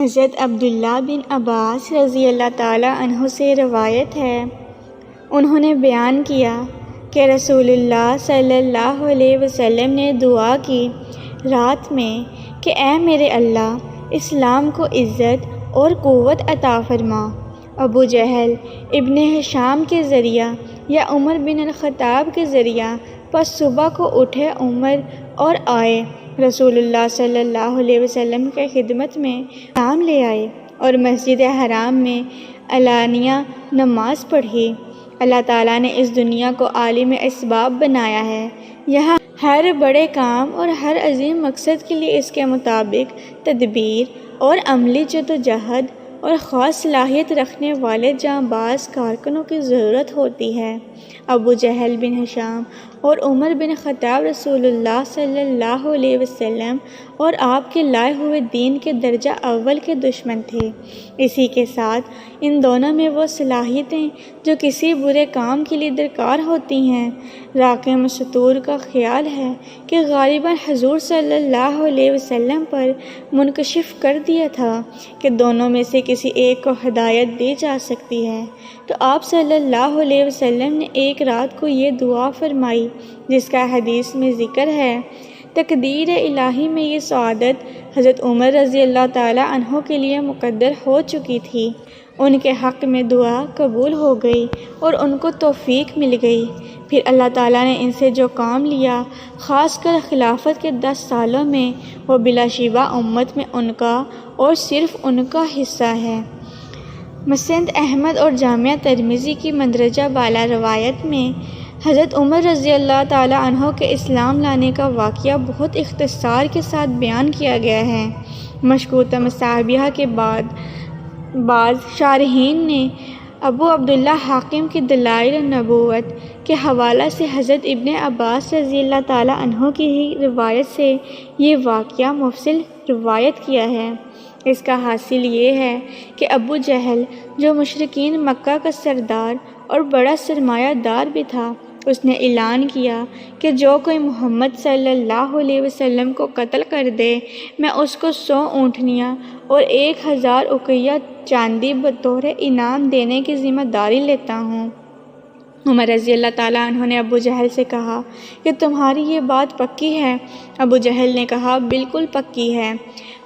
حضرت عبداللہ بن عباس رضی اللہ تعالیٰ عنہ سے روایت ہے، انہوں نے بیان کیا کہ رسول اللہ صلی اللہ علیہ وسلم نے دعا کی رات میں کہ اے میرے اللہ، اسلام کو عزت اور قوت عطا فرما۔ ابو جہل ابن ہشام کے ذریعہ یا عمر بن الخطاب کے ذریعہ پس صبح کو اٹھے عمر اور آئے رسول اللہ صلی اللہ علیہ وسلم کے خدمت میں سلام لے آئے اور مسجد حرام میں علانیہ نماز پڑھی۔ اللہ تعالیٰ نے اس دنیا کو عالم اسباب بنایا ہے، یہاں ہر بڑے کام اور ہر عظیم مقصد کے لیے اس کے مطابق تدبیر اور عملی جدوجہد اور خاص صلاحیت رکھنے والے جانباز کارکنوں کی ضرورت ہوتی ہے۔ ابو جہل بن ہشام اور عمر بن خطاب رسول اللہ صلی اللہ علیہ وسلم اور آپ کے لائے ہوئے دین کے درجہ اول کے دشمن تھے۔ اسی کے ساتھ ان دونوں میں وہ صلاحیتیں جو کسی برے کام کے لیے درکار ہوتی ہیں، راکع مستور کا خیال ہے کہ غالباً حضور صلی اللہ علیہ وسلم پر منکشف کر دیا تھا کہ دونوں میں سے کسی ایک کو ہدایت دی جا سکتی ہے، تو آپ صلی اللہ علیہ وسلم نے ایک رات کو یہ دعا فرمائی جس کا حدیث میں ذکر ہے۔ تقدیر الہی میں یہ سعادت حضرت عمر رضی اللہ تعالیٰ عنہ کے لیے مقدر ہو چکی تھی، ان کے حق میں دعا قبول ہو گئی اور ان کو توفیق مل گئی۔ پھر اللہ تعالیٰ نے ان سے جو کام لیا، خاص کر خلافت کے 10 سالوں میں، وہ بلا شبہ امت میں ان کا اور صرف ان کا حصہ ہے۔ مسند احمد اور جامعہ ترمذی کی مندرجہ بالا روایت میں حضرت عمر رضی اللہ تعالیٰ عنہ کے اسلام لانے کا واقعہ بہت اختصار کے ساتھ بیان کیا گیا ہے۔ مشکوکہ مصابیح کے بعض شارحین نے ابو عبداللہ حاکم کی دلائل النبوت کے حوالہ سے حضرت ابن عباس رضی اللہ تعالیٰ عنہ کی ہی روایت سے یہ واقعہ مفصل روایت کیا ہے۔ اس کا حاصل یہ ہے کہ ابو جہل، جو مشرکین مکہ کا سردار اور بڑا سرمایہ دار بھی تھا، اس نے اعلان کیا کہ جو کوئی محمد صلی اللہ علیہ وسلم کو قتل کر دے، میں اس کو 100 اونٹنیاں اور 1000 اقیہ چاندی بطور انعام دینے کی ذمہ داری لیتا ہوں۔ عمر رضی اللہ تعالیٰ عنہ نے ابو جہل سے کہا کہ تمہاری یہ بات پکی ہے؟ ابو جہل نے کہا بالکل پکی ہے،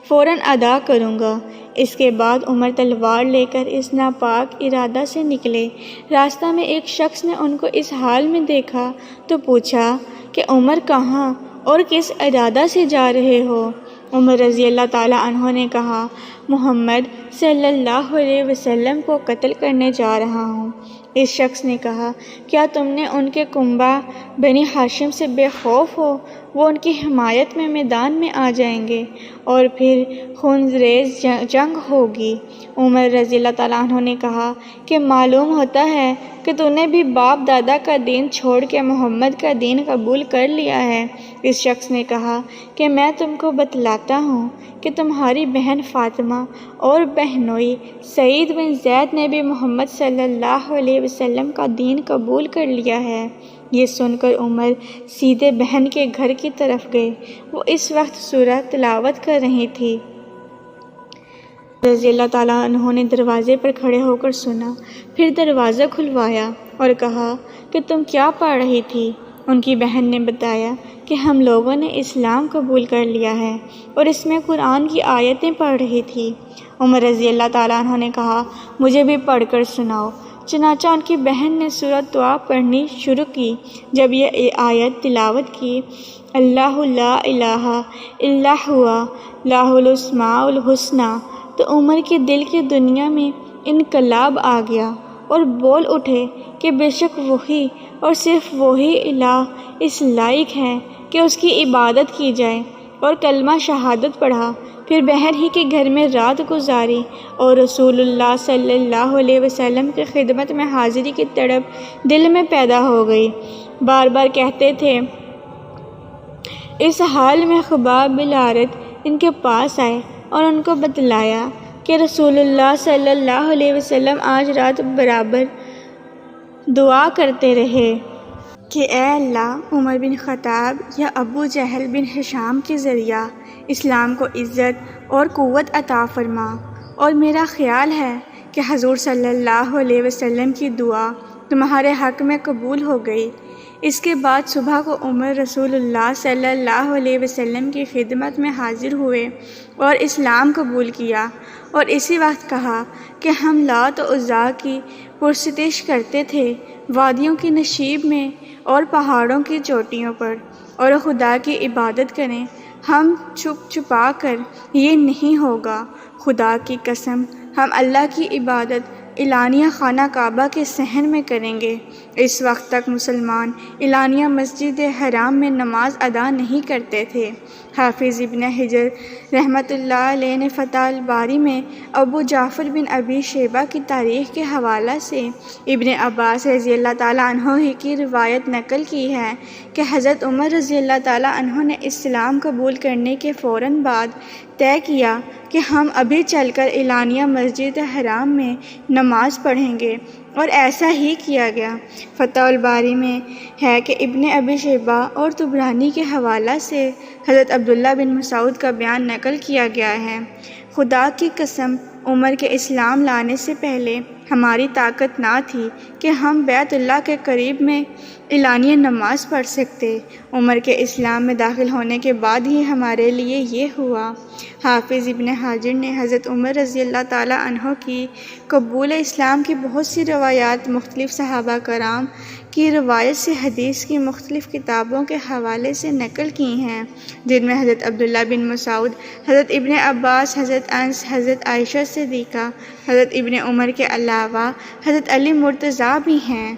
فوراً ادا کروں گا۔ اس کے بعد عمر تلوار لے کر اس ناپاک ارادہ سے نکلے۔ راستہ میں ایک شخص نے ان کو اس حال میں دیکھا تو پوچھا کہ عمر کہاں اور کس ارادہ سے جا رہے ہو؟ عمر رضی اللہ تعالیٰ عنہ نے کہا، محمد صلی اللہ علیہ وسلم کو قتل کرنے جا رہا ہوں۔ اس شخص نے کہا، کیا تم نے ان کے کنبہ بنی ہاشم سے بے خوف ہو؟ وہ ان کی حمایت میں میدان میں آ جائیں گے اور پھر خونریز جنگ ہوگی۔ عمر رضی اللہ تعالیٰ عنہ نے کہا کہ معلوم ہوتا ہے کہ تو نے بھی باپ دادا کا دین چھوڑ کے محمد کا دین قبول کر لیا ہے۔ اس شخص نے کہا کہ میں تم کو بتلاتا ہوں کہ تمہاری بہن فاطمہ اور بہنوئی سعید بن زید نے بھی محمد صلی اللہ علیہ وسلم کا دین قبول کر لیا ہے۔ یہ سن کر عمر سیدھے بہن کے گھر کی طرف گئے۔ وہ اس وقت سورہ تلاوت کر رہی تھی۔ رضی اللہ تعالیٰ عنہ نے دروازے پر کھڑے ہو کر سنا، پھر دروازہ کھلوایا اور کہا کہ تم کیا پڑھ رہی تھی؟ ان کی بہن نے بتایا کہ ہم لوگوں نے اسلام قبول کر لیا ہے اور اس میں قرآن کی آیتیں پڑھ رہی تھی۔ عمر رضی اللہ تعالیٰ عنہ نے کہا، مجھے بھی پڑھ کر سناؤ۔ چنانچہ ان کی بہن نے سورۃ طٰہٰ پڑھنی شروع کی۔ جب یہ آیت تلاوت کی، اللہ لا الہ الا هو لہ الاسماء الحسنی، تو عمر کے دل کی دنیا میں انقلاب آ گیا اور بول اٹھے کہ بے شک وہی اور صرف وہی الہ اس لائق ہے کہ اس کی عبادت کی جائے، اور کلمہ شہادت پڑھا۔ پھر بہن ہی کے گھر میں رات گزاری اور رسول اللہ صلی اللہ علیہ وسلم کی خدمت میں حاضری کی تڑپ دل میں پیدا ہو گئی۔ بار بار کہتے تھے۔ اس حال میں خباب بالارت ان کے پاس آئے اور ان کو بتلایا کہ رسول اللہ صلی اللہ علیہ وسلم آج رات برابر دعا کرتے رہے کہ اے اللہ، عمر بن خطاب یا ابو جہل بن ہشام کے ذریعہ اسلام کو عزت اور قوت عطا فرما، اور میرا خیال ہے کہ حضور صلی اللہ علیہ وسلم کی دعا تمہارے حق میں قبول ہو گئی۔ اس کے بعد صبح کو عمر رسول اللہ صلی اللہ علیہ وسلم کی خدمت میں حاضر ہوئے اور اسلام قبول کیا، اور اسی وقت کہا کہ ہم لات و عزیٰ کی پرستش کرتے تھے وادیوں کی نشیب میں اور پہاڑوں کی چوٹیوں پر، اور خدا کی عبادت کریں، ہم چھپ چھپا کر یہ نہیں ہوگا۔ خدا کی قسم ہم اللہ کی عبادت اعلانیہ خانہ کعبہ کے صحن میں کریں گے۔ اس وقت تک مسلمان اعلانیہ مسجد حرام میں نماز ادا نہیں کرتے تھے۔ حافظ ابن حجر رحمۃ اللہ علیہ نے فتح الباری میں ابو جعفر بن ابی شیبہ کی تاریخ کے حوالہ سے ابن عباس رضی اللہ تعالیٰ عنہ ہی کی روایت نقل کی ہے کہ حضرت عمر رضی اللہ تعالیٰ عنہ نے اسلام قبول کرنے کے فوراً بعد طے کیا کہ ہم ابھی چل کر اعلانیہ مسجد حرام میں نماز پڑھیں گے، اور ایسا ہی کیا گیا۔ فتح الباری میں ہے کہ ابن ابی شیبہ اور طبرانی کے حوالہ سے حضرت عبداللہ بن مسعود کا بیان نقل کیا گیا ہے، خدا کی قسم عمر کے اسلام لانے سے پہلے ہماری طاقت نہ تھی کہ ہم بیت اللہ کے قریب میں اعلانیہ نماز پڑھ سکتے، عمر کے اسلام میں داخل ہونے کے بعد ہی ہمارے لیے یہ ہوا۔ حافظ ابن حجر نے حضرت عمر رضی اللہ تعالیٰ عنہ کی قبول اسلام کی بہت سی روایات مختلف صحابہ کرام کی روایت سے حدیث کی مختلف کتابوں کے حوالے سے نقل کی ہیں، جن میں حضرت عبداللہ بن مسعود، حضرت ابن عباس، حضرت انس، حضرت عائشہ صدیقہ، حضرت ابن عمر کے علاوہ حضرت علی مرتضیٰ بھی ہیں۔